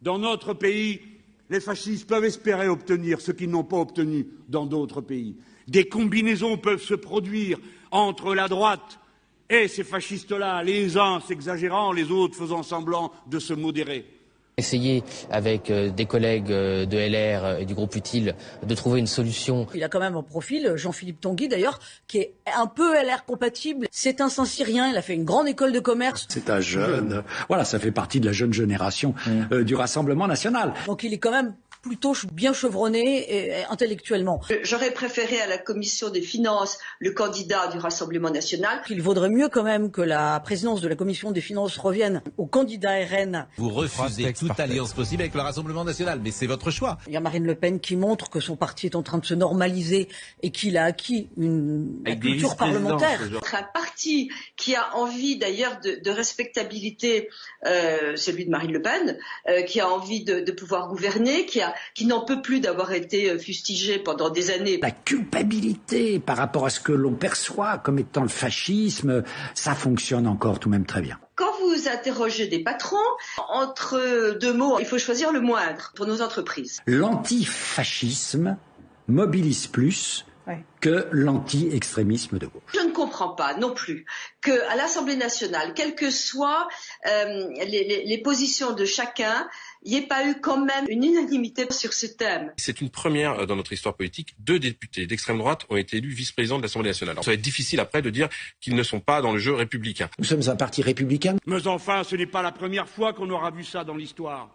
Dans notre pays, les fascistes peuvent espérer obtenir ce qu'ils n'ont pas obtenu dans d'autres pays. Des combinaisons peuvent se produire entre la droite et ces fascistes-là, les uns s'exagérant, les autres faisant semblant de se modérer. Essayer avec des collègues de LR et du groupe Utile de trouver une solution. Il a quand même un profil, Jean-Philippe Tanguy d'ailleurs, qui est un peu LR compatible. C'est un Saint-Cyrien, il a fait une grande école de commerce. C'est un jeune, voilà, ça fait partie de la jeune génération du Rassemblement national. Donc il est quand même plutôt bien chevronné et intellectuellement. J'aurais préféré à la commission des finances le candidat du Rassemblement national. Il vaudrait mieux quand même que la présidence de la commission des finances revienne au candidat RN. Vous refusez toute alliance possible avec le Rassemblement national, mais c'est votre choix. Il y a Marine Le Pen qui montre que son parti est en train de se normaliser et qu'il a acquis une culture parlementaire. Un parti qui a envie d'ailleurs de respectabilité, celui de Marine Le Pen, qui a envie de pouvoir gouverner, qui n'en peut plus d'avoir été fustigé pendant des années. La culpabilité par rapport à ce que l'on perçoit comme étant le fascisme, ça fonctionne encore tout de même très bien. Quand vous interrogez des patrons, entre deux mots, il faut choisir le moindre pour nos entreprises. L'antifascisme mobilise plus que l'anti-extrémisme de gauche. Je ne comprends pas non plus qu'à l'Assemblée nationale, quelles que soient les positions de chacun, il n'y ait pas eu quand même une unanimité sur ce thème. C'est une première dans notre histoire politique. 2 députés d'extrême droite ont été élus vice-présidents de l'Assemblée nationale. Alors, ça va être difficile après de dire qu'ils ne sont pas dans le jeu républicain. Nous sommes un parti républicain. Mais enfin, ce n'est pas la première fois qu'on aura vu ça dans l'histoire.